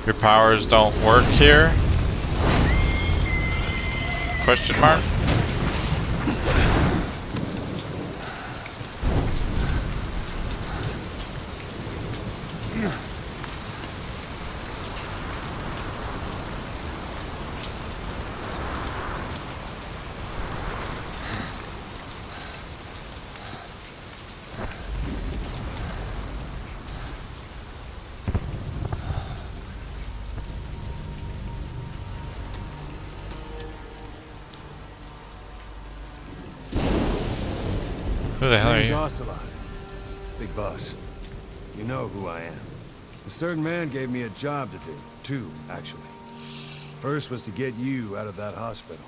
Your powers don't work here? Question mark? Who the hell are Name's you? Ocelot. Big boss. You know who I am. A certain man gave me a job to do. Two, actually. First was to get you out of that hospital.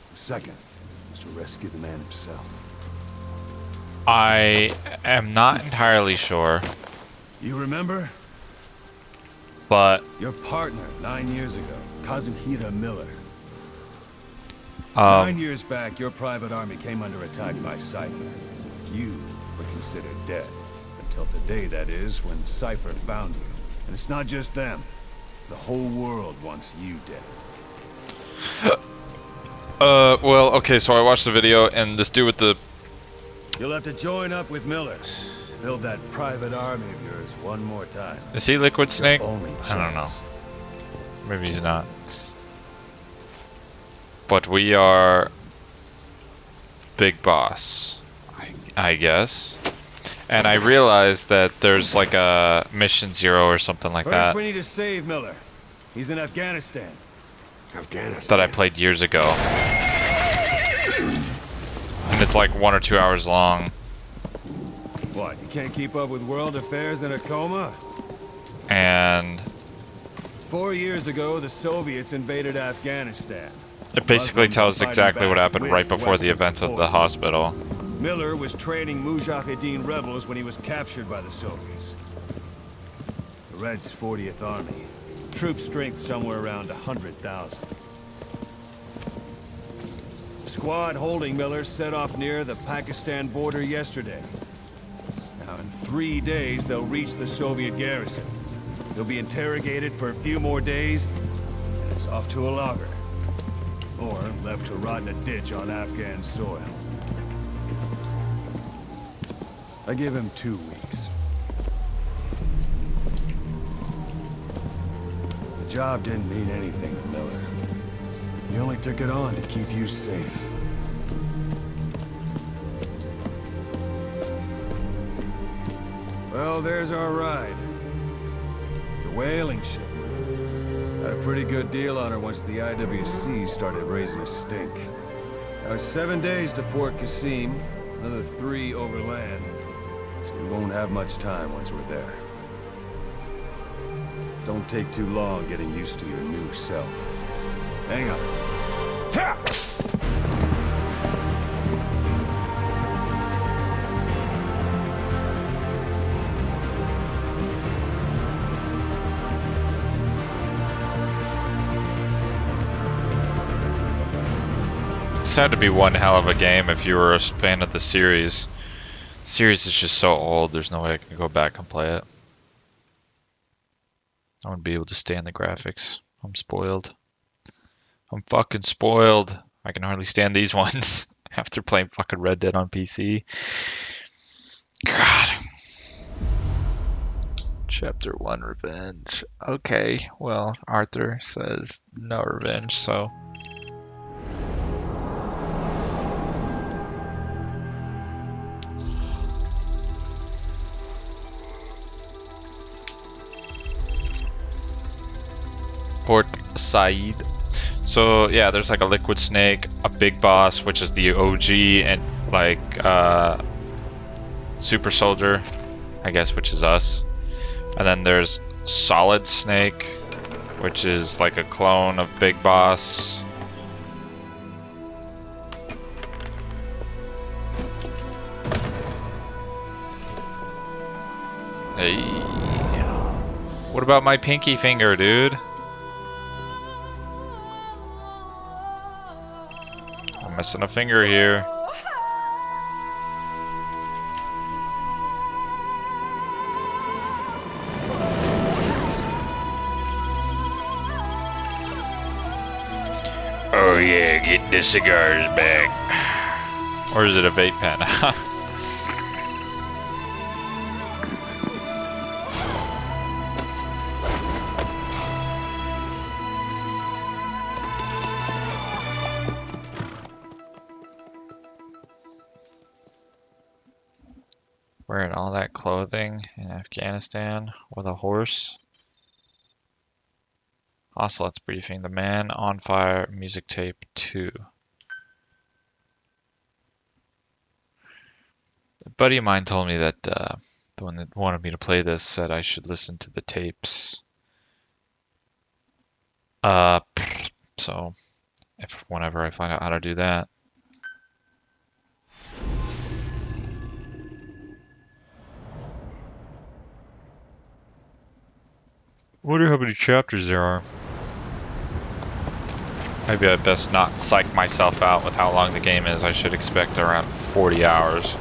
The second was to rescue the man himself. I am not entirely sure, You remember? but Your partner 9 years ago, Kazuhira Miller. 9 years back, your private army came under attack by Cypher. You were considered dead. Until today, that is, when Cypher found you. And it's not just them. The whole world wants you dead. well, okay, so I watched the video, and this dude with the... You'll have to join up with Miller. Build that private army of yours one more time. Is he Liquid Snake? Only I don't know. chance. Maybe he's not. But we are... Big Boss, I guess. And I realized that there's like a Mission Zero or something like First, that we need to save Miller. He's in Afghanistan. that I played years ago. And it's like 1 or 2 hours long. What, you can't keep up with world affairs in a coma? And 4 years ago, the Soviets invaded Afghanistan. it basically Muslims tells fighting exactly what back happened with right before the Western events of support. the hospital. Miller was training Mujahideen rebels when he was captured by the Soviets. The Reds' 40th Army. Troop strength somewhere around 100,000. The squad holding Miller set off near the Pakistan border yesterday. Now, in 3 days, they'll reach the Soviet garrison. They'll be interrogated for a few more days, and it's off to a lager. Or left to rot in a ditch on Afghan soil. I give him 2 weeks. The job didn't mean anything to Miller. He only took it on to keep you safe. Well, there's our ride. It's a whaling ship. Had a pretty good deal on her once the IWC started raising a stink. Now it's 7 days to Port Qasim, another 3 overland. So we won't have much time once we're there. Don't take too long getting used to your new self. Hang on. Ha! This had to be one hell of a game if you were a fan of the series. The series is just so old, there's no way I can go back and play it. I wouldn't be able to stand the graphics. I'm spoiled. I'm fucking spoiled. I can hardly stand these ones after playing fucking Red Dead on PC. God. Chapter 1, Revenge. Okay, well, Arthur says no revenge, so... Port Said. So yeah, there's like a Liquid Snake, a Big Boss, which is the OG, and like Super Soldier, I guess, which is us. And then there's Solid Snake, which is like a clone of Big Boss. Hey. What about my pinky finger, dude? I'm missing a finger here. yeah, get the cigars back. Or is it a vape pen? Wearing all that clothing in Afghanistan with a horse. Ocelots briefing. The Man on Fire music tape 2. A buddy of mine told me that the one that wanted me to play this said I should listen to the tapes. So if whenever I find out how to do that. I wonder how many chapters there are. Maybe I best not psych myself out with how long the game is. I should expect around 40 hours.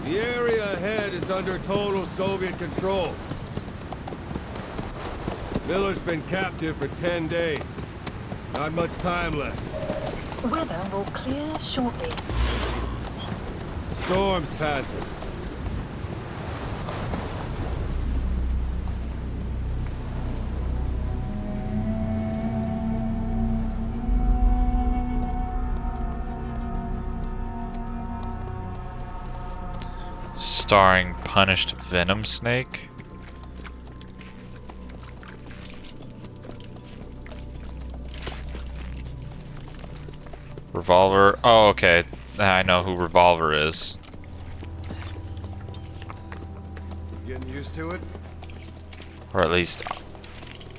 The area ahead is under total Soviet control. Miller's been captive for 10 days. Not much time left. Weather will clear shortly. Storm's passing. Starring punished Venom Snake. Revolver. Oh, okay. I know who Revolver is. Getting used to it? Or at least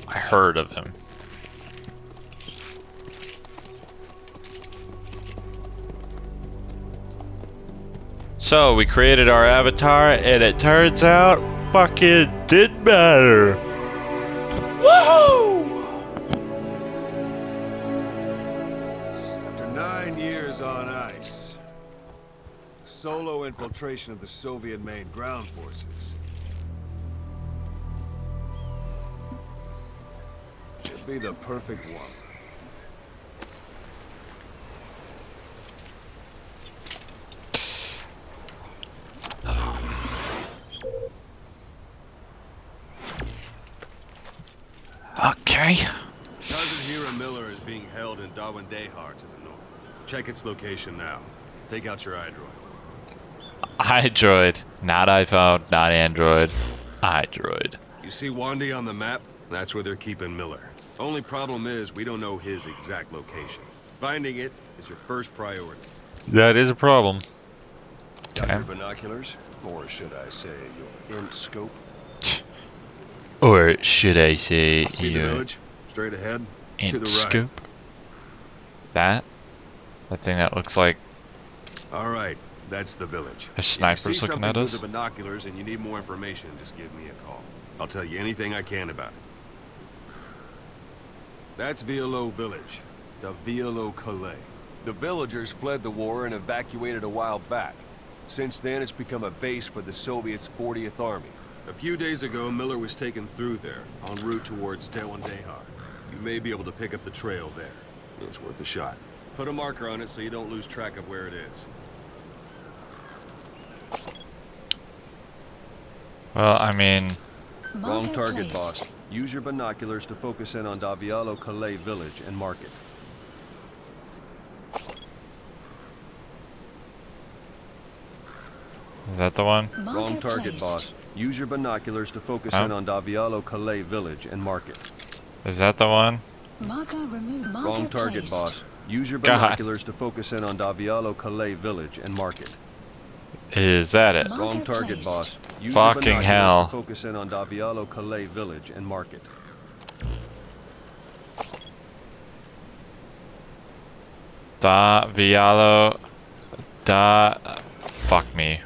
I heard of him. So we created our avatar and it turns out fucking didn't matter. Woohoo! After 9 years on ice, solo infiltration of the Soviet main ground forces. Should be the perfect one. Okay. Cousin Hira Miller is being held in Dawandehar to the north. Check its location now. Take out your iDroid. iDroid. Not iPhone, not Android. iDroid. You see Wandy on the map? That's where they're keeping Miller. Only problem is we don't know his exact location. Finding it is your first priority. That is a problem. Got Okay. your binoculars? Or should I say your int scope? Or should I say See the your village? Straight ahead? To the int right. scope? That thing that looks like Alright, that's the village. a If sniper's you see looking something at with us. the binoculars and you need more information, just give me a call. I'll tell you anything I can about it. That's Violo village. The Violo Calais. The villagers fled the war and evacuated a while back. Since then, it's become a base for the Soviets' 40th Army. A few days ago, Miller was taken through there, en route towards Dawandehar. You may be able to pick up the trail there. It's worth a shot. Put a marker on it so you don't lose track of where it is. Well, I mean, Wrong Marco target, placed. boss. Use your binoculars to focus in on Davialo Calais village and mark it. is that the one? Marco Wrong target, placed. boss. Use your binoculars to focus Huh? in on Davialo Calais village and mark it. Is that the one? Marco removed. Marco Wrong target, placed. boss. Use your God. binoculars to focus in on Davialo Calais village and mark it. Is that it? Marco Wrong target, placed. boss. Use Fucking your binoculars hell. to focus in on Davialo Calais village and mark it. Da Vialo. Da. Fuck me.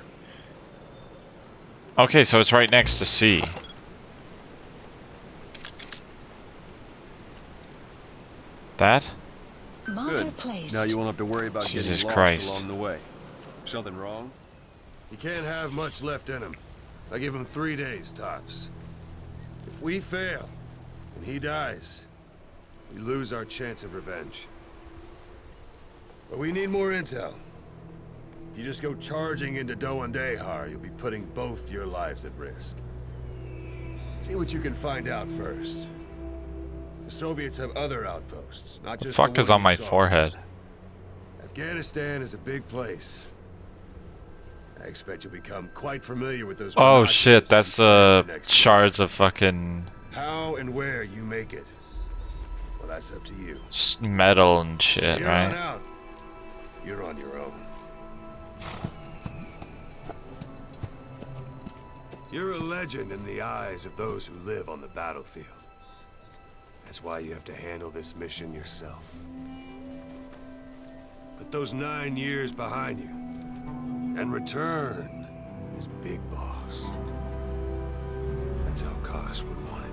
Okay, so it's right next to C. That? Marker Good. placed. Now you won't have to worry about Jesus getting lost Christ. along the way. Something wrong? He can't have much left in him. I give him 3 days, tops. If we fail, and he dies, we lose our chance of revenge. But we need more intel. If you just go charging into Doandehar, you'll be putting both your lives at risk. See what you can find out first. The Soviets have other outposts, not The just fuck the is one on we my saw. forehead? Afghanistan is a big place. I expect you'll become quite familiar with those. Oh binoculars shit, as that's you plan your next shards of fucking move. How and where you make it, well, that's up to you. metal and shit, Here on right? out, you're on your own. You're a legend in the eyes of those who live on the battlefield. That's why you have to handle this mission yourself. Put those 9 years behind you, and return as Big Boss. That's how Koss would want it.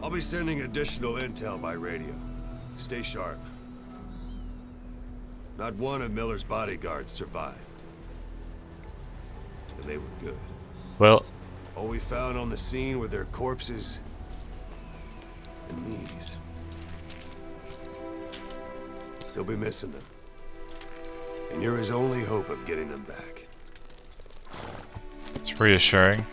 I'll be sending additional intel by radio. Stay sharp. Not one of Miller's bodyguards survived. And they were good. Well, All we found on the scene were their corpses and these. They'll be missing them. And you're his only hope of getting them back. it's reassuring.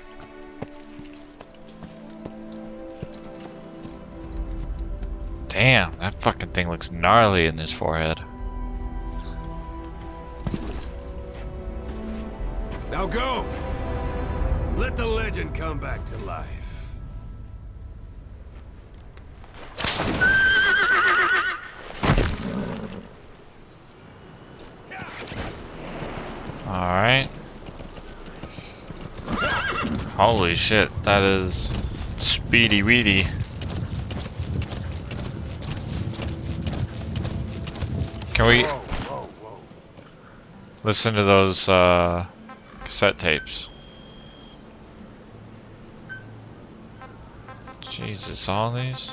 Damn, that fucking thing looks gnarly in his forehead. Now go! Let the legend come back to life. Alright. Holy shit, that is speedy weedy. Can we listen to those cassette tapes? Jesus, all these?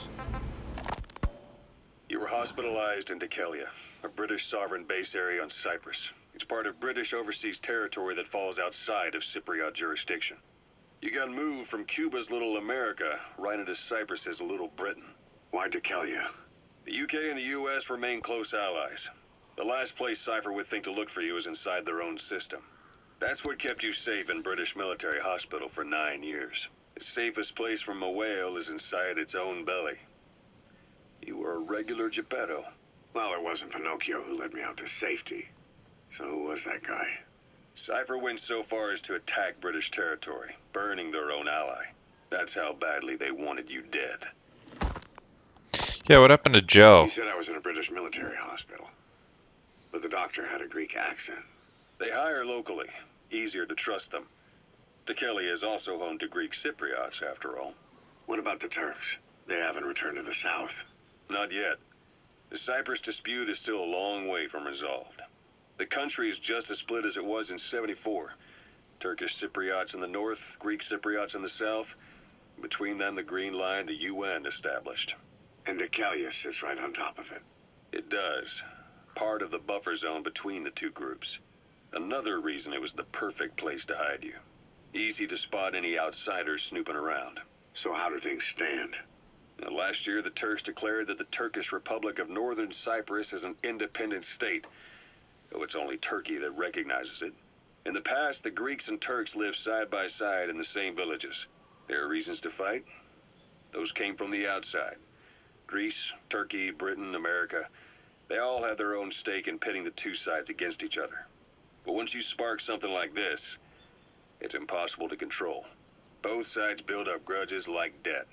You were hospitalized in Dekelia, a British sovereign base area on Cyprus. It's part of British overseas territory that falls outside of Cypriot jurisdiction. You got moved from Cuba's Little America right into Cyprus's Little Britain. Why Dekelia? The UK and the US remain close allies. The last place Cypher would think to look for you is inside their own system. That's what kept you safe in British military hospital for 9 years. The safest place from a whale is inside its own belly. You were a regular Geppetto. Well, it wasn't Pinocchio who led me out to safety. So who was that guy? Cypher went so far as to attack British territory, burning their own ally. That's how badly they wanted you dead. Yeah, what happened to Joe? He said I was in a British military hospital. But the doctor had a Greek accent. They hire locally. Easier to trust them. Dekelia is also home to Greek Cypriots, after all. What about the Turks? They haven't returned to the south. Not yet. The Cyprus dispute is still a long way from resolved. The country is just as split as it was in '74. Turkish Cypriots in the north, Greek Cypriots in the south. Between them, the Green Line, the UN established. And Dekelia sits right on top of it. It does. Part of the buffer zone between the two groups. Another reason it was the perfect place to hide you. Easy to spot any outsiders snooping around. So how do things stand? Now, last year, the Turks declared that the Turkish Republic of Northern Cyprus is an independent state, though it's only Turkey that recognizes it. In the past, the Greeks and Turks lived side by side in the same villages. There are reasons to fight. Those came from the outside. Greece, Turkey, Britain, America, they all had their own stake in pitting the two sides against each other. But once you spark something like this, it's impossible to control. Both sides build up grudges like debt,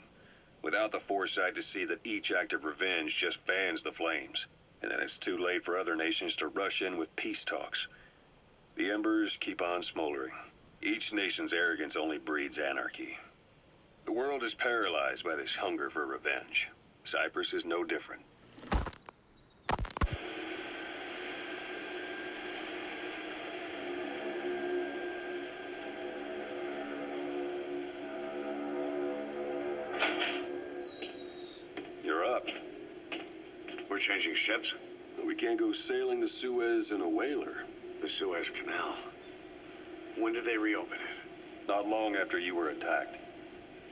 without the foresight to see that each act of revenge just fans the flames. And then it's too late for other nations to rush in with peace talks. The embers keep on smoldering. Each nation's arrogance only breeds anarchy. The world is paralyzed by this hunger for revenge. Cyprus is no different. You're up. changing ships? We can't go sailing the Suez in a whaler. The Suez Canal. When did they reopen it? Not long after you were attacked.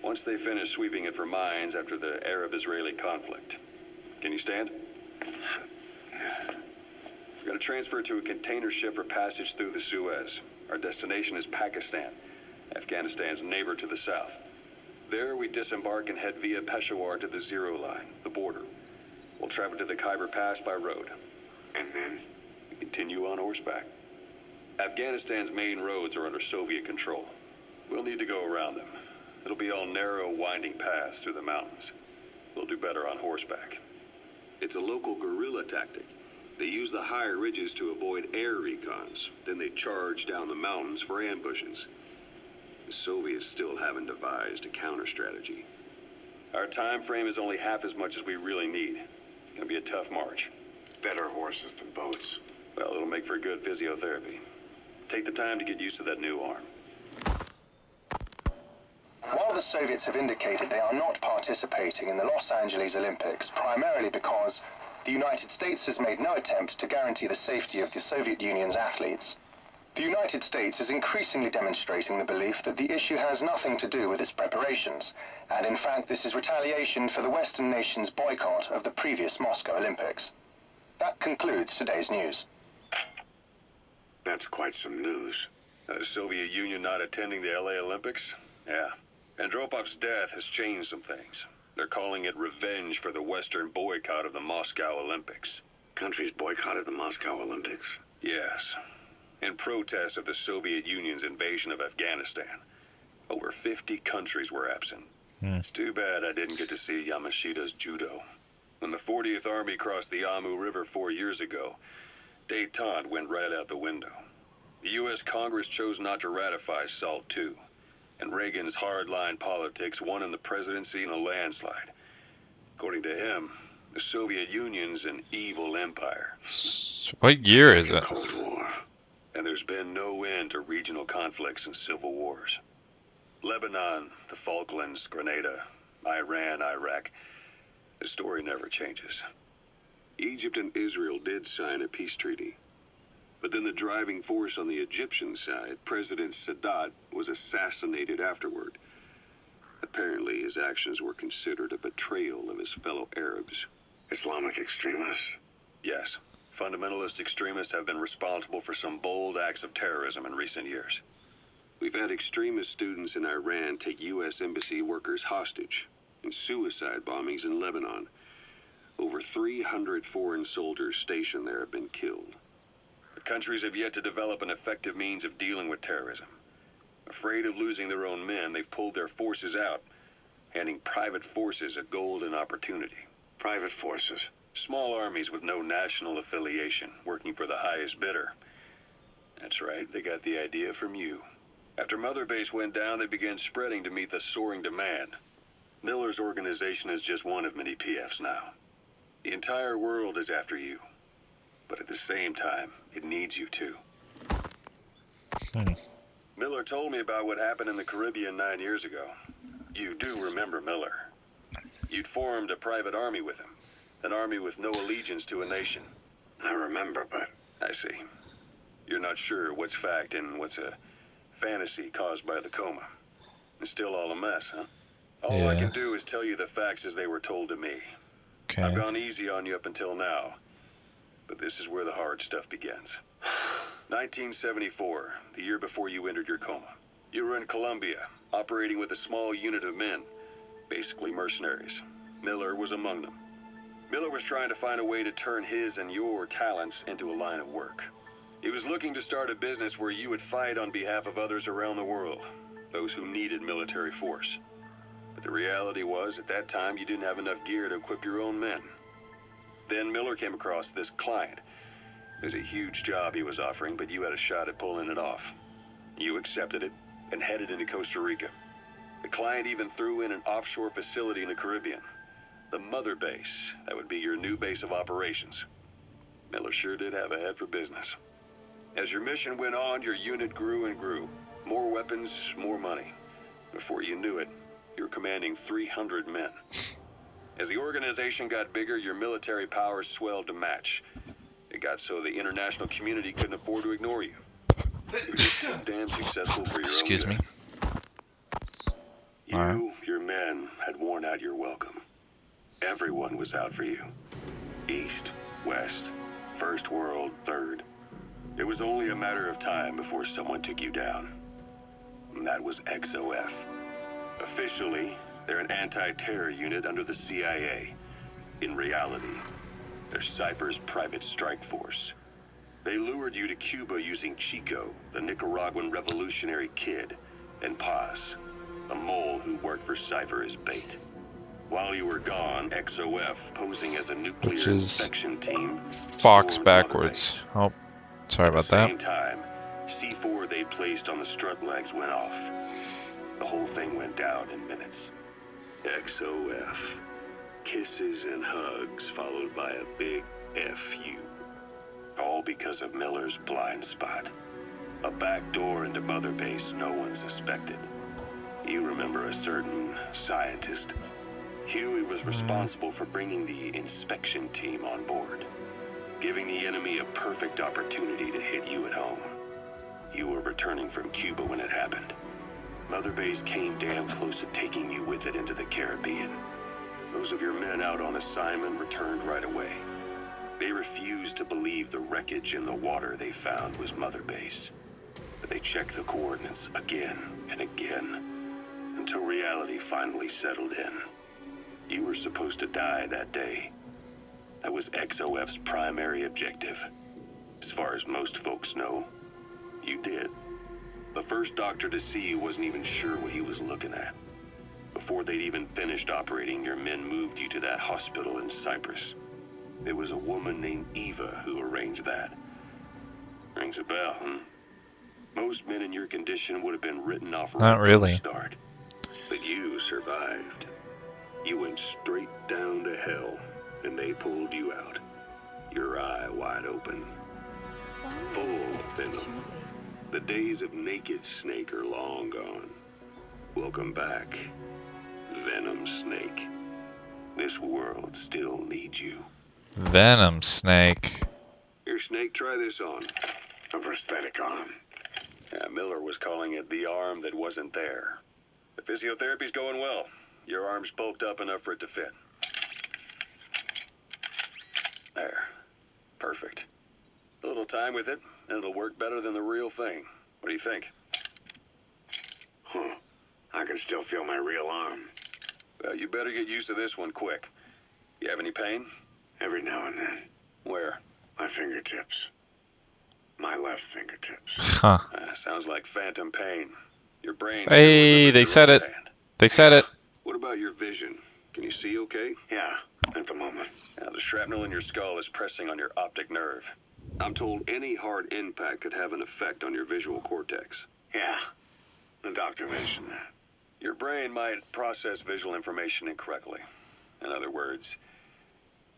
Once they finished sweeping it for mines after the Arab-Israeli conflict. Can you stand? We're going to transfer to a container ship for passage through the Suez. Our destination is Pakistan, Afghanistan's neighbor to the south. There we disembark and head via Peshawar to the Zero Line, the border. We'll travel to the Khyber Pass by road. And then? We continue on horseback. Afghanistan's main roads are under Soviet control. We'll need to go around them. It'll be all narrow, winding paths through the mountains. We'll do better on horseback. It's a local guerrilla tactic. They use the higher ridges to avoid air recons. Then they charge down the mountains for ambushes. The Soviets still haven't devised a counter strategy. Our time frame is only half as much as we really need. It's gonna be a tough march. Better horses than boats. Well, it'll make for good physiotherapy. Take the time to get used to that new arm. While the Soviets have indicated they are not participating in the Los Angeles Olympics, primarily because the United States has made no attempt to guarantee the safety of the Soviet Union's athletes, the United States is increasingly demonstrating the belief that the issue has nothing to do with its preparations, and in fact this is retaliation for the Western nations' boycott of the previous Moscow Olympics. That concludes today's news. That's quite some news. The Soviet Union not attending the LA Olympics? Yeah. Andropov's death has changed some things. They're calling it revenge for the Western boycott of the Moscow Olympics. Countries boycotted the Moscow Olympics? Yes. In protest of the Soviet Union's invasion of Afghanistan. Over 50 countries were absent. It's too bad I didn't get to see Yamashita's judo. When the 40th Army crossed the Amu River 4 years ago, détente went right out the window. The U.S. Congress chose not to ratify SALT II, and Reagan's hardline politics won him the presidency in a landslide. According to him, the Soviet Union's an evil empire. What year is it? Cold War. And there's been no end to regional conflicts and civil wars. Lebanon, the Falklands, Grenada, Iran, Iraq. The story never changes. Egypt and Israel did sign a peace treaty. But then the driving force on the Egyptian side, President Sadat, was assassinated afterward. Apparently his actions were considered a betrayal of his fellow Arabs. Islamic extremists? Yes. Fundamentalist extremists have been responsible for some bold acts of terrorism in recent years. We've had extremist students in Iran take U.S. embassy workers hostage, and suicide bombings in Lebanon. Over 300 foreign soldiers stationed there have been killed. The countries have yet to develop an effective means of dealing with terrorism. Afraid of losing their own men, they've pulled their forces out, handing private forces a golden opportunity. Private forces? Small armies with no national affiliation, working for the highest bidder. That's right, they got the idea from you. After Mother Base went down, they began spreading to meet the soaring demand. Miller's organization is just one of many PFs now. The entire world is after you. But at the same time, it needs you too. Miller told me about what happened in the Caribbean 9 years ago. You do remember Miller. You'd formed a private army with him. An army with no allegiance to a nation. I remember, but... I see. You're not sure what's fact and what's a fantasy caused by the coma. It's still all a mess, huh? All I can do is tell you the facts as they were told to me. Okay. I've gone easy on you up until now. But this is where the hard stuff begins. 1974, the year before you entered your coma. You were in Colombia, operating with a small unit of men. Basically mercenaries. Miller was among them. Miller was trying to find a way to turn his and your talents into a line of work. He was looking to start a business where you would fight on behalf of others around the world, those who needed military force. But the reality was, at that time, you didn't have enough gear to equip your own men. Then Miller came across this client. It was a huge job he was offering, but you had a shot at pulling it off. You accepted it and headed into Costa Rica. The client even threw in an offshore facility in the Caribbean. The Mother Base, that would be your new base of operations. Miller sure did have a head for business. As your mission went on, your unit grew and grew. More weapons, more money. Before you knew it, you were commanding 300 men. As the organization got bigger, your military powers swelled to match. It got so the international community couldn't afford to ignore you. You were just too damn successful for your Excuse own me. good. Alright. You, your men, had worn out your welcome. Everyone was out for you. East, West, First World, Third. It was only a matter of time before someone took you down. And that was XOF. Officially, they're an anti-terror unit under the CIA. In reality, they're Cypher's private strike force. They lured you to Cuba using Chico, the Nicaraguan revolutionary kid, and Paz, a mole who worked for Cypher as bait. While you were gone, XOF, posing as a nuclear Which is inspection team, Fox formed backwards. Oh, sorry about At the that. same time, C4 they placed on the strut legs went off. The whole thing went down in minutes. XOF. Kisses and hugs followed by a big FU. All because of Miller's blind spot. A back door into Mother Base no one suspected. You remember a certain scientist. Huey was responsible for bringing the inspection team on board, giving the enemy a perfect opportunity to hit you at home. You were returning from Cuba when it happened. Mother Base came damn close to taking you with it into the Caribbean. Those of your men out on assignment returned right away. They refused to believe the wreckage in the water they found was Mother Base. But they checked the coordinates again and again, until reality finally settled in. You were supposed to die that day. That was XOF's primary objective. As far as most folks know, you did. The first doctor to see you wasn't even sure what he was looking at. Before they'd even finished operating, your men moved you to that hospital in Cyprus. There was a woman named Eva who arranged that. Rings a bell, huh? Most men in your condition would have been written off right Not really. from the start. But you survived. You went straight down to hell, and they pulled you out. Your eye wide open. Full Venom. The days of Naked Snake are long gone. Welcome back, Venom Snake. This world still needs you. Venom Snake. Here, Snake, try this on. A prosthetic arm. Yeah, Miller was calling it the arm that wasn't there. The physiotherapy's going well. Your arm's bulked up enough for it to fit. There. Perfect. A little time with it, and it'll work better than the real thing. What do you think? Huh. I can still feel my real arm. Well, you better get used to this one quick. You have any pain? Every now and then. Where? My fingertips. My left fingertips. Huh. Sounds like phantom pain. Your brain. Hey, they said it. They said it. What about your vision? Can you see okay? Yeah, at the moment. Now, the shrapnel in your skull is pressing on your optic nerve. I'm told any hard impact could have an effect on your visual cortex. Yeah, the doctor mentioned that. Your brain might process visual information incorrectly. In other words,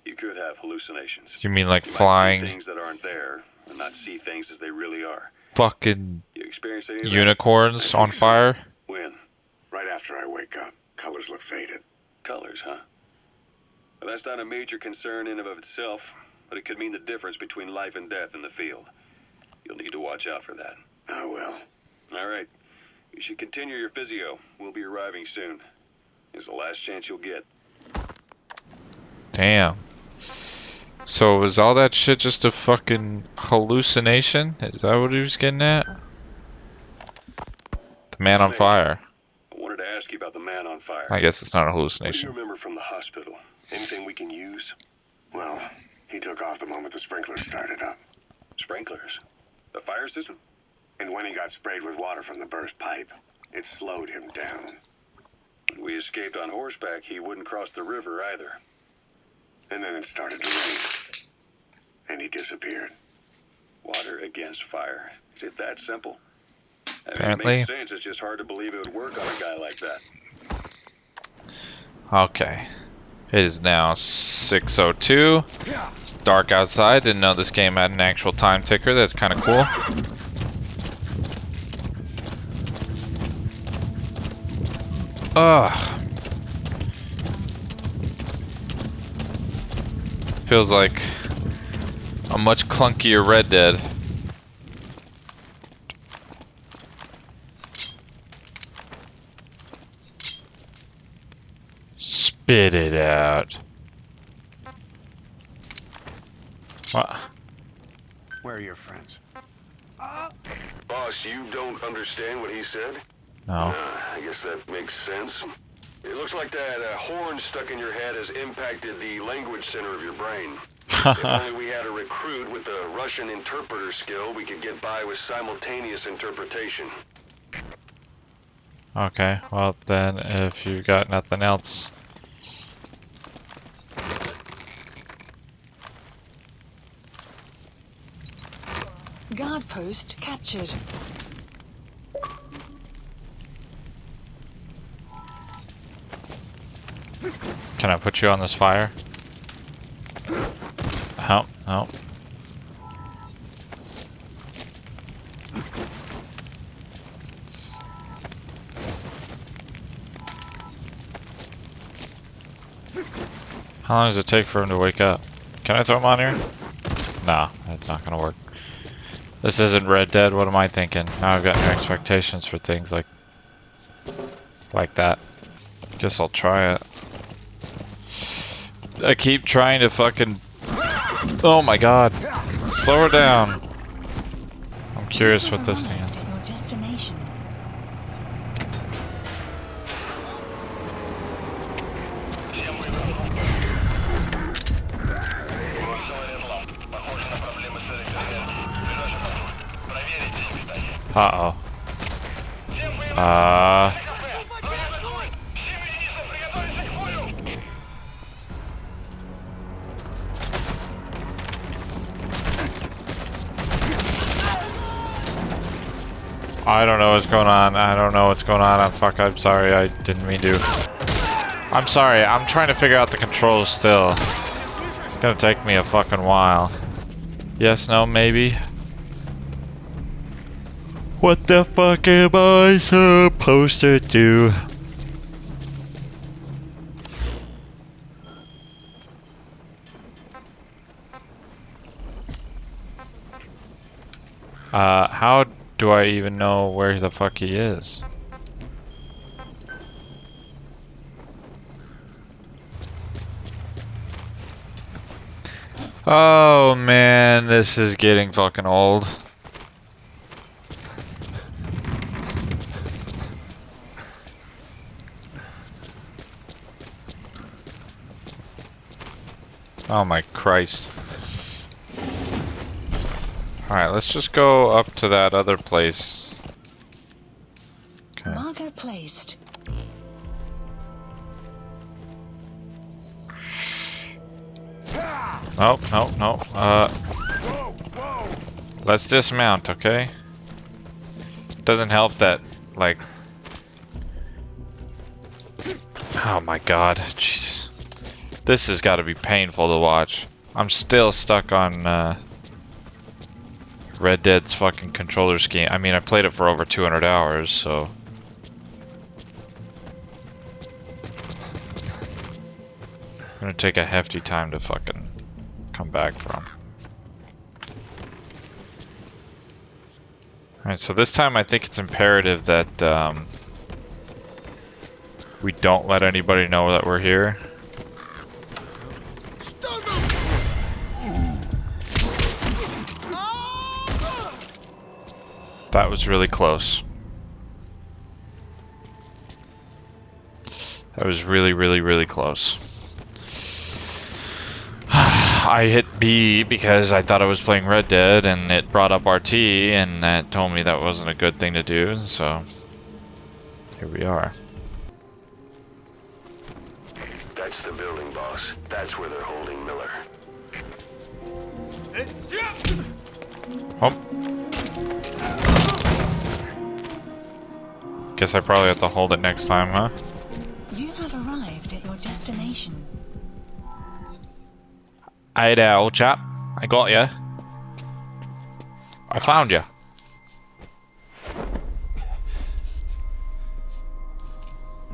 you could have hallucinations. You mean like You might see flying things that aren't there and not see things as they really are. fucking You experience any of that? unicorns on fire? When? Right after I wake up, colors look faded. Colors, huh? Well, that's not a major concern in and of itself, but it could mean the difference between life and death in the field. You'll need to watch out for that. I will. All right. You should continue your physio. We'll be arriving soon. It's the last chance you'll get. Damn. So was all that shit just a fucking hallucination? Is that what he was getting at? The man on fire. I wanted to ask you about the man on fire. I guess it's not a What do you hallucination. remember from the hospital? Anything we can use? Well, he took off the moment the sprinklers started up. Sprinklers? The fire system? And when he got sprayed with water from the burst pipe, it slowed him down. When we escaped on horseback, he wouldn't cross the river either. And then it started to rain. And he disappeared. Water against fire. Is it that simple? I mean, Apparently. it makes sense. It's just hard to believe it would work on a guy like that. Okay. It is now 6:02. It's dark outside. Didn't know this game had an actual time ticker. That's kind of cool. Ugh. Feels like a much clunkier Red Dead. Spit it out. What? Where are your friends? Boss, you don't understand what he said? No. I guess that makes sense. It looks like that horn stuck in your head has impacted the language center of your brain. If only we had a recruit with the Russian interpreter skill, we could get by with simultaneous interpretation. Okay, well then, if you got nothing else. Guard post captured. Can I put you on this fire? Oh, no. How long does it take for him to wake up? Can I throw him on here? No, that's not gonna work. This isn't Red Dead, what am I thinking? Now I've got new expectations for things like that. Guess I'll try it. I keep trying to fucking... Oh my god. Slow her down. I'm curious what this thing is. Your destination. Uh-oh. I don't know what's going on. I don't know what's going on. I'm sorry. I didn't mean to. I'm sorry. I'm trying to figure out the controls still. It's gonna take me a fucking while. Yes, no, maybe. What the fuck am I supposed to do? How do I even know where the fuck he is? Oh man, this is getting fucking old. Oh my Christ. Alright, let's just go up to that other place. Okay. Marker placed. Nope, nope, nope. Let's dismount, okay? Doesn't help that, like... Oh my god, Jesus. This has got to be painful to watch. I'm still stuck on, Red Dead's fucking controller scheme. I mean, I played it for over 200 hours, so... I'm gonna take a hefty time to fucking come back from. Alright, so this time I think it's imperative that, we don't let anybody know that we're here. That was really close. That was really, really, really close. I hit B because I thought I was playing Red Dead and it brought up RT and that told me that wasn't a good thing to do, so here we are. That's the building, boss. That's where they're holding Miller. Oh. Guess I probably have to hold it next time, huh? You have arrived at your destination. Hey there, old chap. I got you. I found you.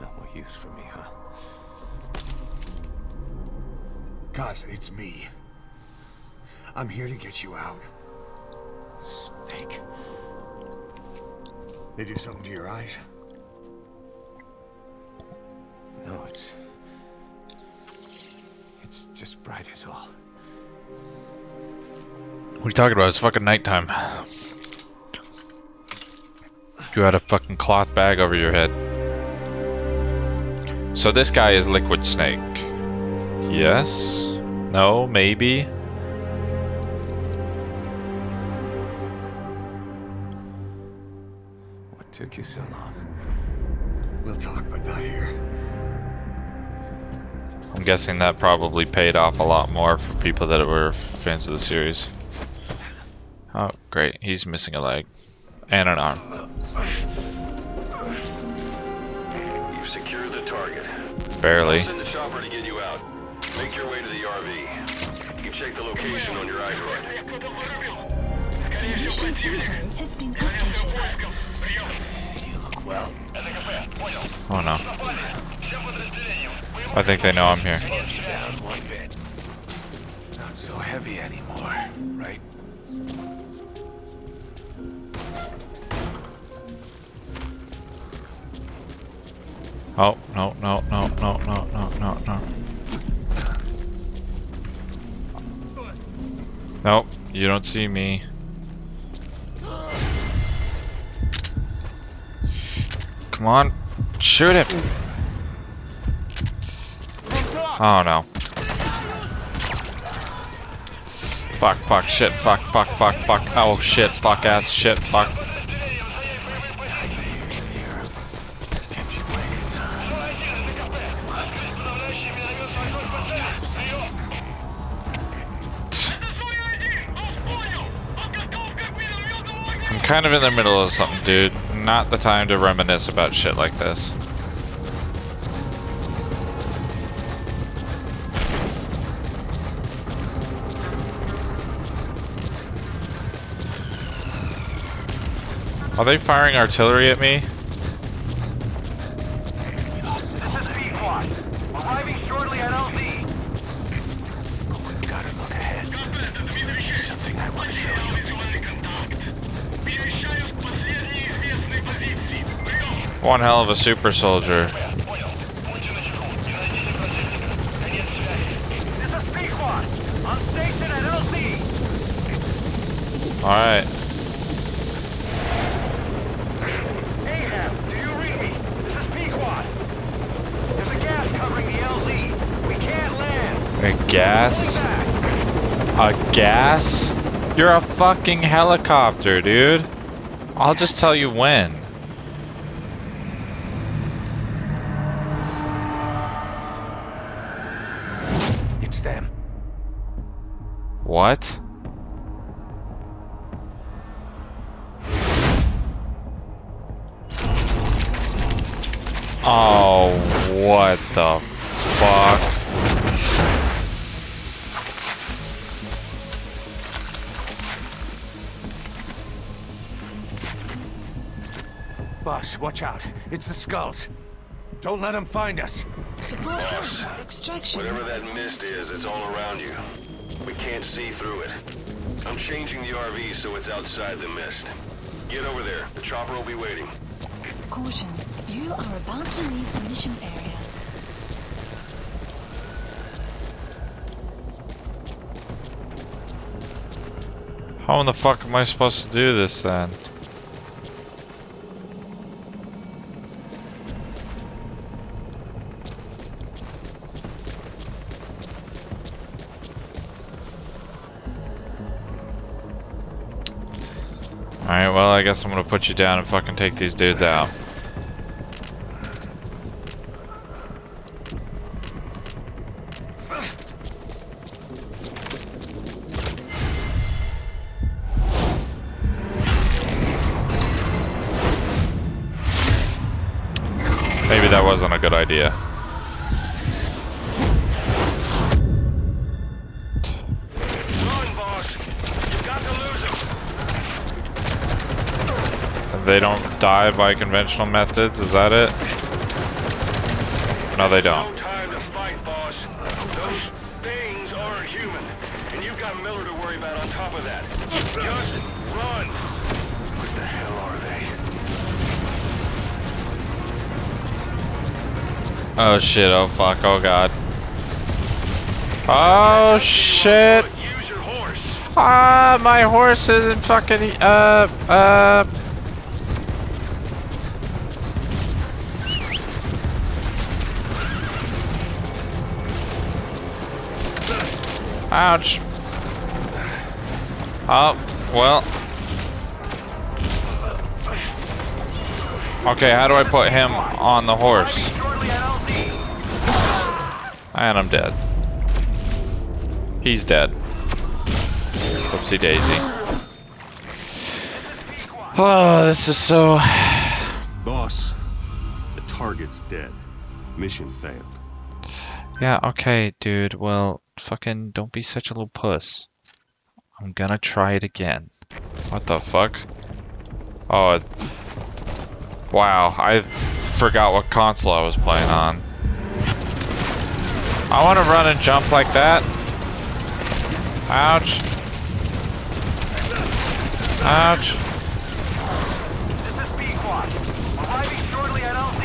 No more use for me, huh? Guys, it's me. I'm here to get you out. Snake. They do something to your eyes? No, it's just bright as all. What are you talking about? It's fucking nighttime. You had a fucking cloth bag over your head. So this guy is Liquid Snake. Yes? No? Maybe? What took you so long? We'll talk, but not here. I'm guessing that probably paid off a lot more for people that were fans of the series. Oh, great. He's missing a leg. And an arm. You've secured the target. Barely. I'll send the chopper to get you out. Make your way to the RV. You can check the location on your iDroid. Mission content has been updated. You look well. Oh no. I think they know I'm here. Down one bit. Not so heavy anymore, right? Oh, no, no, no, no, no, no, no, no. Nope, you don't see me. Come on, shoot him! Oh no. Fuck, fuck, shit, fuck, fuck, fuck, fuck. Oh shit, fuck ass, shit, fuck. I'm kind of in the middle of something, dude. Not the time to reminisce about shit like this. Are they firing artillery at me? This is B-Quad. Arriving shortly at LZ. We've got to look ahead. There's something I want to show you. One hell of a super soldier. This is B-Quad. On station at LZ. Alright. Ahab, do you read me? This is B-Quad. There's a gas covering the LZ. We can't land. A gas? A gas? You're a fucking helicopter, dude. I'll just tell you when. It's them. What? Oh, what the fuck? Boss, watch out. It's the skulls. Don't let them find us. Support extraction. Whatever that mist is, it's all around you. We can't see through it. I'm changing the RV so it's outside the mist. Get over there. The chopper will be waiting. Caution. You are about to leave the mission area. How in the fuck am I supposed to do this then? Alright, well, I guess I'm gonna put you down and fucking take these dudes out. Maybe that wasn't a good idea. Run, boss. You've got to lose him. They don't die by conventional methods, is that it? No, they don't. No time to fight, boss. Those things aren't human. And you've got Miller to worry about Just run! What the hell are they? Oh shit, oh fuck, oh god. Oh shit! Use your horse! Ah, my horse isn't fucking, Ouch. Oh, well. Okay, how do I put him on the horse? And I'm dead. He's dead. Whoopsie daisy. Oh, this is so... Boss, the target's dead. Mission failed. Yeah, okay, dude. Well, fucking don't be such a little puss. I'm gonna try it again. What the fuck? Oh, wow. I forgot what console I was playing on. I want to run and jump like that. Ouch. Ouch. This is Pequod. Arriving shortly at LZ.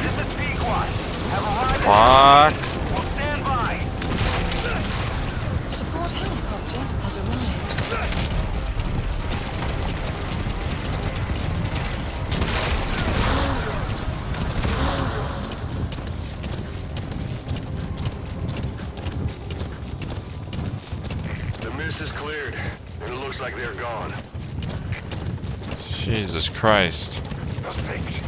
This is Pequod. Have arrived at Fuck. LZ. We'll stand by. Support helicopter has arrived. The mist is cleared, and it looks like they're gone. Jesus Christ. Those things.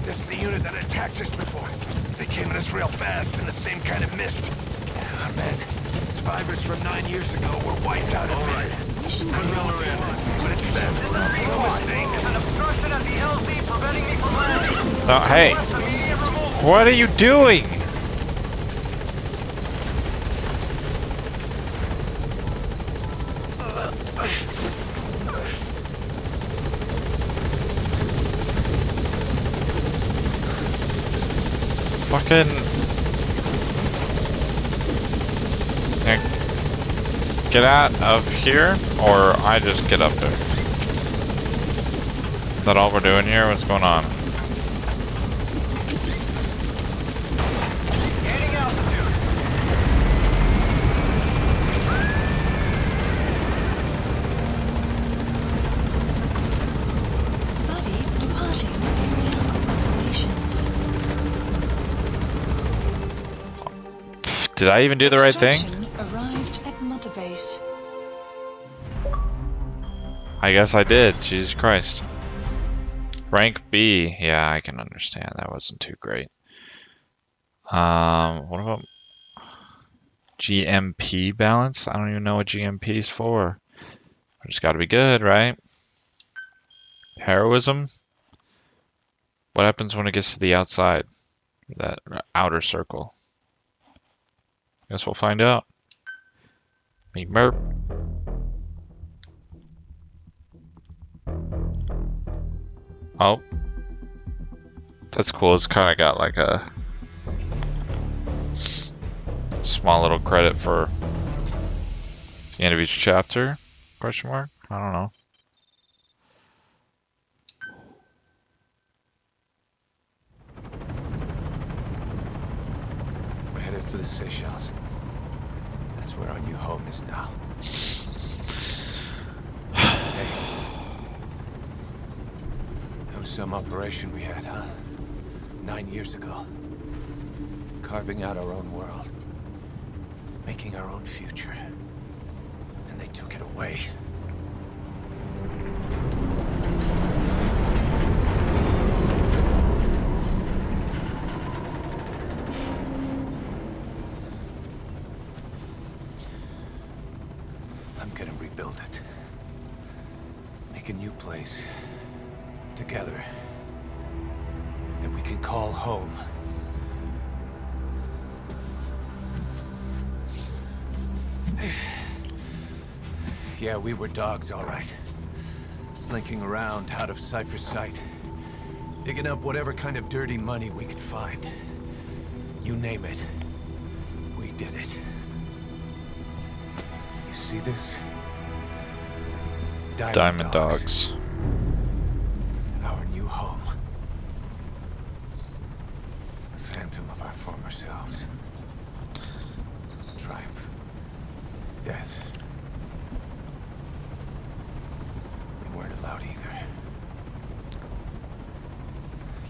That's the unit that attacked us before. They came at us real fast in the same kind of mist. Oh, man. Survivors from 9 years ago were wiped out in minutes. Put Miller in. But it's them. No mistake. There's an obstruction at the LZ preventing me from landing. Oh, hey. Immediate removal. What are you doing? Fucking... Yeah. Get out of here, or I just get up there. Is that all we're doing here? What's going on? Gaining altitude. Buddy departing area of operations. Did I even do the right thing? Extraction arrived at Mother Base. I guess I did. Jesus Christ. Rank B. Yeah, I can understand. That wasn't too great. What about GMP balance? I don't even know what GMP is for. It's got to be good, right? Heroism? What happens when it gets to the outside? That outer circle. Guess we'll find out. Me merp. Oh. That's cool. It's kind of got like a small little credit for the end of each chapter? Question mark? I don't know. We're headed for the Seychelles. That's where our new home is now. Hey. That was some operation we had, huh? 9 years ago. Carving out our own world. Making our own future. And they took it away. I'm gonna rebuild it. Make a new place. Together. That we can call home. Yeah, we were dogs, all right. Slinking around out of Cypher's sight. Digging up whatever kind of dirty money we could find. You name it. We did it. You see this? Diamond Dogs. Our new home. A phantom of our former selves. Triumph. Death. We weren't allowed either.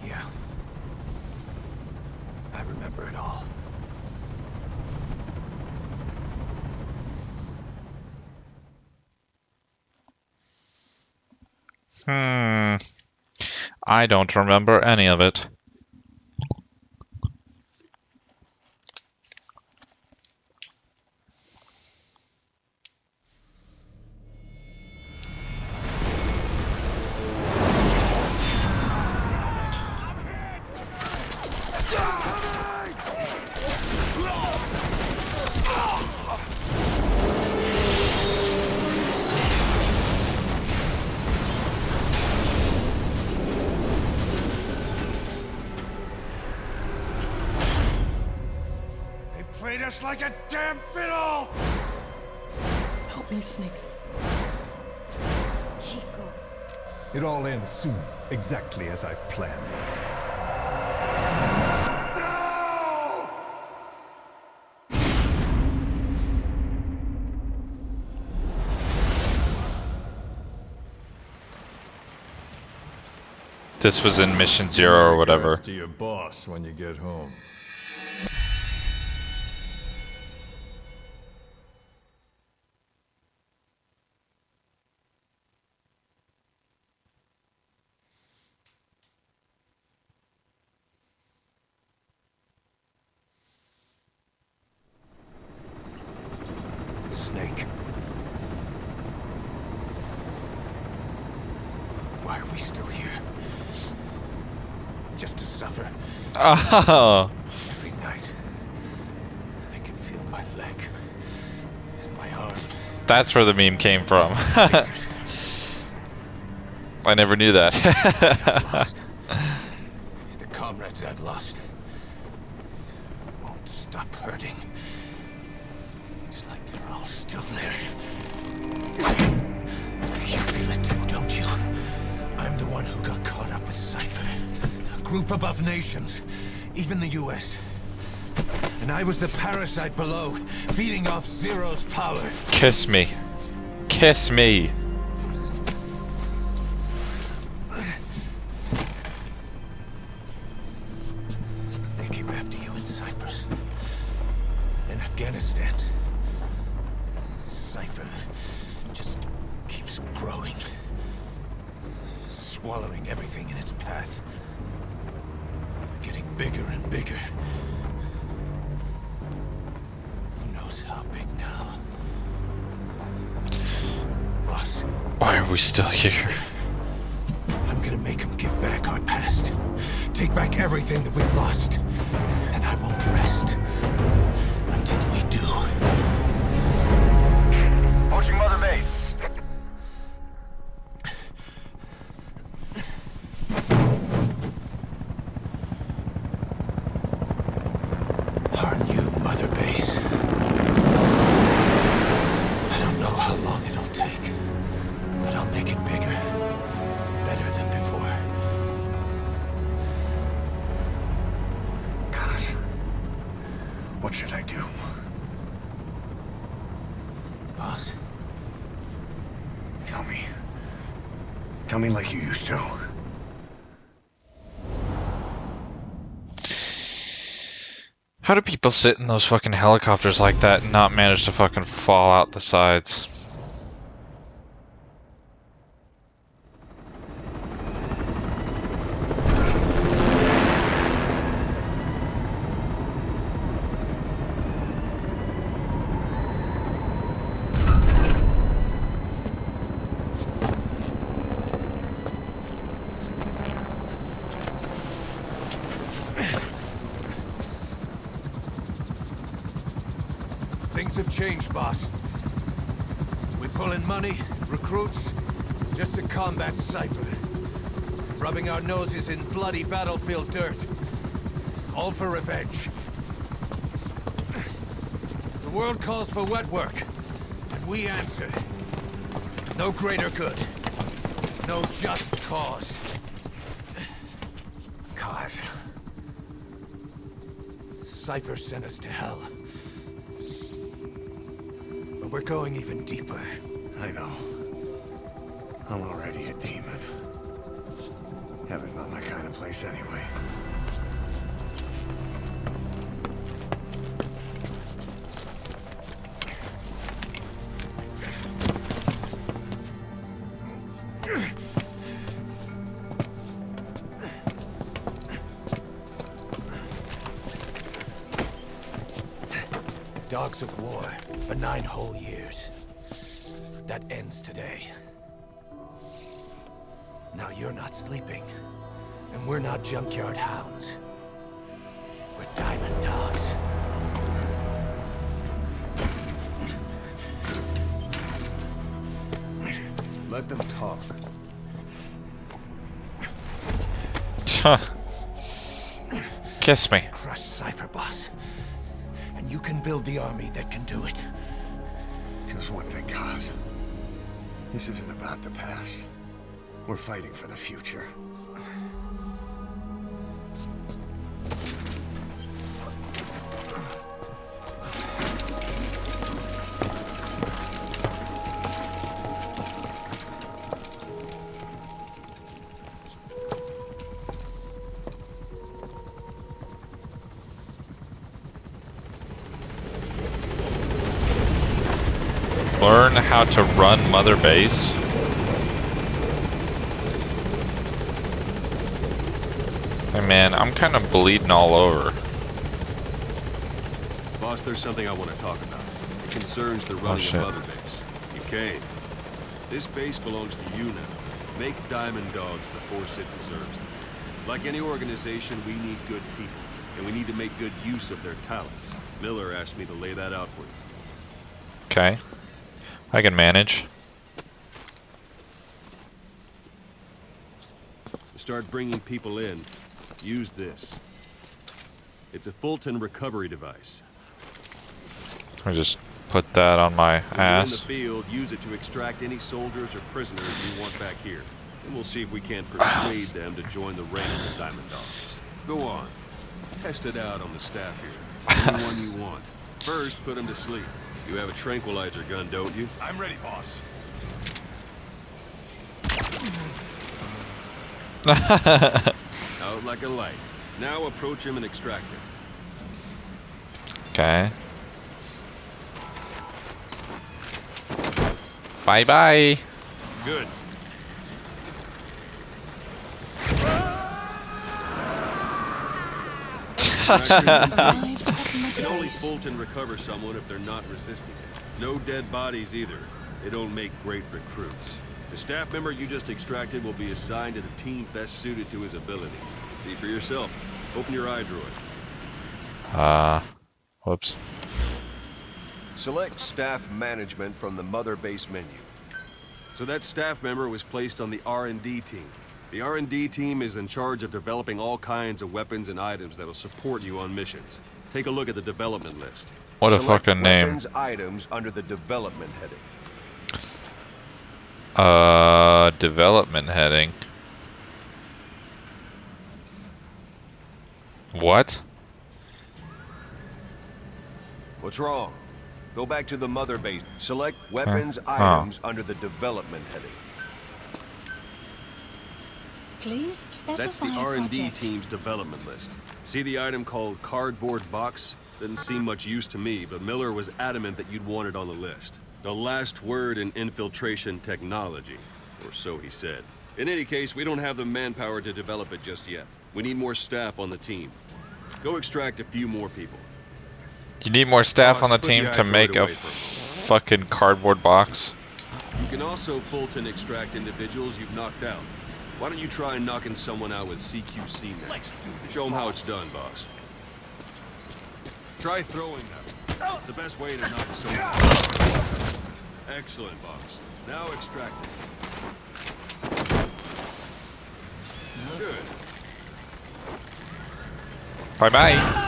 Yeah. I remember it all. I don't remember any of it. Played us like a damn fiddle! Help me, Snake. Chico. It all ends soon, exactly as I've planned. No! This was in Mission Zero or whatever. Regards to your boss when you get home. Snake. Why are we still here? Just to suffer. Oh. Every night, I can feel my leg and my arm. That's where the meme came from. I never knew that. Lost. The comrades I've lost won't stop hurting. It's like they're all still there. You feel it too, don't you? I'm the one who got caught up with Cypher. A group above nations, even the US. And I was the parasite below, feeding off Zero's power. Kiss me. Kiss me. They came after you in Cyprus. In Afghanistan. Cypher just keeps growing. Swallowing everything in its path. Getting bigger and bigger. Who knows how big now? Boss. Why are we still here? I'm gonna make him give back our past. Take back everything that we've lost. And I won't rest until we do. Approaching Mother Base. Our new Mother Base. I don't know how long it'll take, but I'll make it bigger. Better than before. God. What should I do? Boss? Tell me. Tell me like you used to. How do people sit in those fucking helicopters like that and not manage to fucking fall out the sides? Things have changed, boss. We pull in money, recruits, just to combat Cypher. rubbing our noses in bloody battlefield dirt. All for revenge. The world calls for wet work, and we answer. No greater good. No just cause. Cause. Cypher sent us to hell. But we're going even deeper. I know. I'm already a demon. Heaven's not my kind of place anyway. Dogs of war for 9 whole years. That ends today. Now you're not sleeping, and we're not junkyard hounds. We're diamond dogs. Let them talk. Kiss me. Crush Cypher, boss. And you can build the army that can do it. Just one thing, Kaz. This isn't about the past. We're fighting for the future. Learn how to run Mother Base. Hey man, I'm kind of bleeding all over. Boss, there's something I want to talk about. It concerns the running of Mother Base. You came. This base belongs to you now. Make Diamond Dogs the force it deserves. Like any organization, we need good people, and we need to make good use of their talents. Miller asked me to lay that out for you. Okay. I can manage. To start bringing people in, use this. It's a Fulton recovery device. I just put that on my ass. When you're in the field, use it to extract any soldiers or prisoners you want back here. And we'll see if we can't persuade them to join the ranks of Diamond Dogs. Go on. Test it out on the staff here. Anyone you want. First, put them to sleep. You have a tranquilizer gun, don't you? I'm ready, boss. Out like a light. Now approach him and extract him. Okay. Bye-bye. Good. Can only Fulton recover someone if they're not resisting it. No dead bodies either. They don't make great recruits. The staff member you just extracted will be assigned to the team best suited to his abilities. See for yourself. Open your eye droid. Whoops. Select staff management from the Mother Base menu. So that staff member was placed on the R&D team. The R&D team is in charge of developing all kinds of weapons and items that'll support you on missions. Take a look at the development list. What a Select fucking name. weapons items under the development heading. Development heading. What? What's wrong? Go back to the Mother Base. Select weapons items under the development heading. Please specify That's the a R&D project. team's development list. See the item called cardboard box? Didn't seem much use to me, but Miller was adamant that you'd want it on the list. The last word in infiltration technology, or so he said. In any case, we don't have the manpower to develop it just yet. We need more staff on the team. Go extract a few more people. You need more staff on the Put team the to eye make droid a away from him. fucking cardboard box? You can also Fulton extract individuals you've knocked out. Why don't you try knocking someone out with CQC next? Let's do this. Show them how it's done, boss. Try throwing them. It's the best way to knock someone out. Excellent, boss. Now extract it. Good. Bye-bye.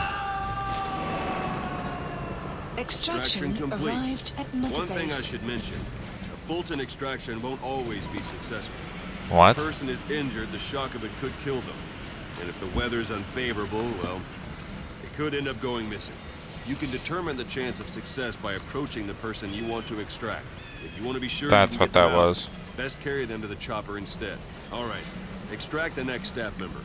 Extraction complete. arrived at Mother One thing I Base. should mention. A Fulton extraction won't always be successful. What? If a person is injured, the shock of it could kill them. And if the weather's unfavorable, well, it could end up going missing. You can determine the chance of success by approaching the person you want to extract. If you want to be sure That's you can what get them that out, was. best carry them to the chopper instead. All right, extract the next staff member.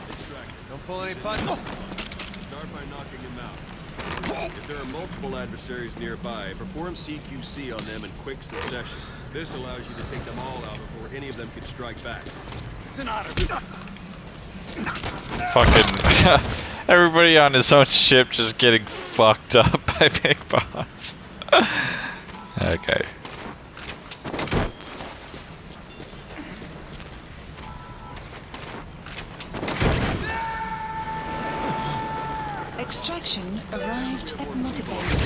Extract. Don't pull any punches. Start by knocking him out. If there are multiple adversaries nearby, perform CQC on them in quick succession. This allows you to take them all out before any of them can strike back. It's an honor. Fucking everybody on his own ship just getting fucked up by Big Boss. Okay. Extraction arrived at Mother Base.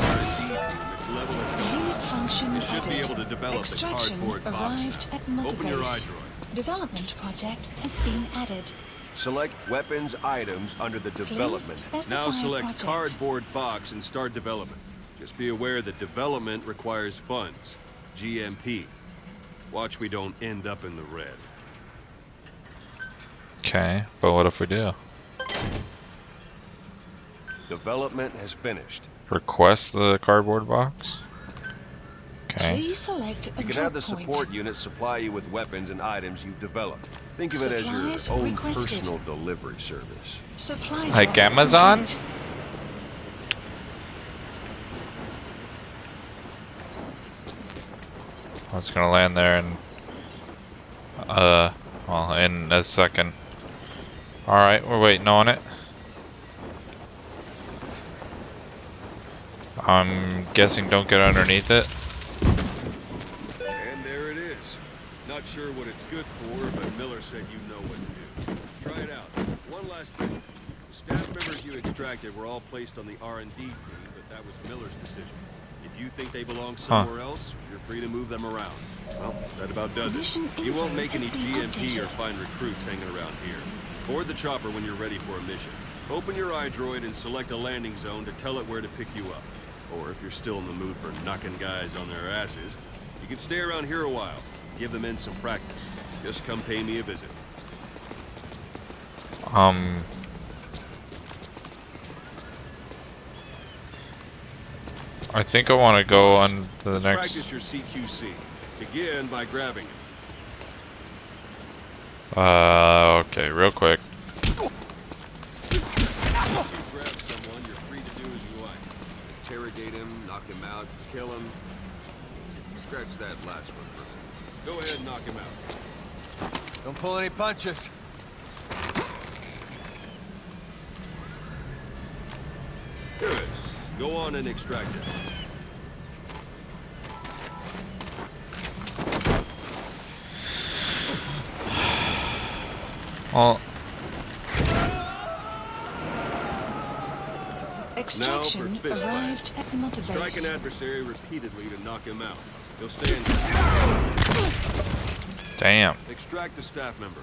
Its level is Unit function You should be added. able to develop the Extraction cardboard box arrived now. at Mother Open your Base. iDroid. Development project has been added. Select weapons items under the development. specify Now select project. cardboard box and start development. Just be aware that development requires funds. GMP. Watch we don't end up in the red. Okay, but what if we do? Development has finished. Request the cardboard box? Okay. Please select a You can drop have the point. support unit supply you with weapons and items you've developed. Think of it as your Supplies own requested. personal delivery service. Supply Like drop Amazon? complete. I was gonna land there and well, in a second. Alright, we're waiting on it. I'm guessing don't get underneath it. And there it is. Not sure what it's good for, but Miller said you know what to do. Try it out. One last thing. The staff members you extracted were all placed on the R&D team, but that was Miller's decision. If you think they belong somewhere else, you're free to move them around. Well, that about does it. Mission You won't info make any has been GMP or updated. find recruits hanging around here. Board the chopper when you're ready for a mission. Open your iDroid and select a landing zone to tell it where to pick you up. Or if you're still in the mood for knocking guys on their asses, you can stay around here a while. Give the men some practice. Just come pay me a visit. I think I want to go on to the Let's next. practice your CQC. Begin by grabbing him. Okay, real quick. Once you grab someone, you're free to do as you like. Interrogate him, knock him out, kill him. Scratch that last one first. Go ahead and knock him out. Don't pull any punches. Good. Go on and extract it. Well, Extraction Now for fist arrived at Mother Strike an Base. adversary repeatedly to knock him out. He'll stand. damn. Extract the staff member.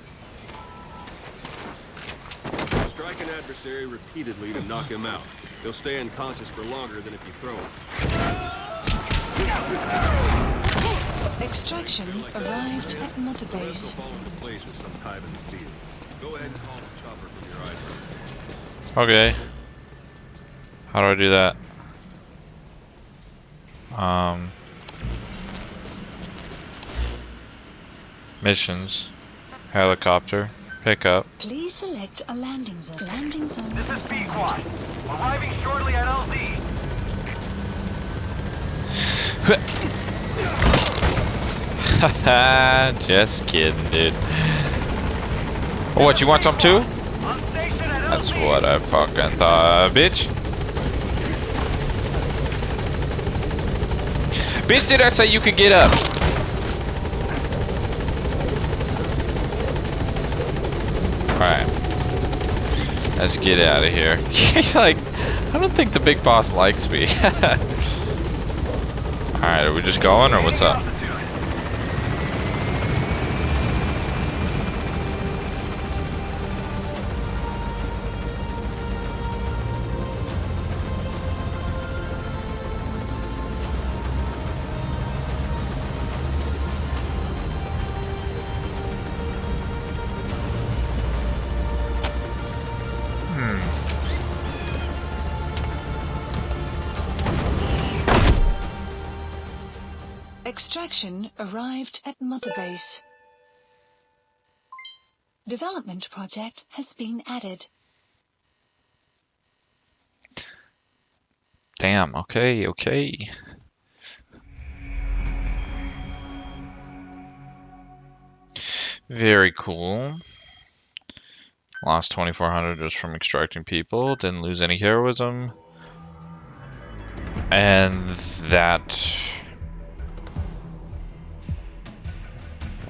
Strike an adversary repeatedly to knock him out. He'll stay unconscious for longer than if you throw him. Extraction arrived at Mother The rest will Base. fall into place with some time in the field. Go ahead and call the chopper from your iDroid. Okay. How do I do that? Missions. Helicopter. Pickup. Please select a landing zone. Landing zone This is confirmed. Pequod. Arriving shortly at LZ. Haha, just kidding, dude. Oh, what, you want some too? On station at That's LZ. what I fucking thought, bitch. Bitch, did I say you could get up? Alright. Let's get out of here. He's like, I don't think the big boss likes me. Alright, are we just going or what's up? Extraction arrived at Mother Base. Development project has been added. Damn, okay, okay. Very cool. Lost 2,400 just from extracting people. Didn't lose any heroism. And that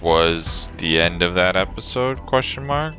was the end of that episode, question mark?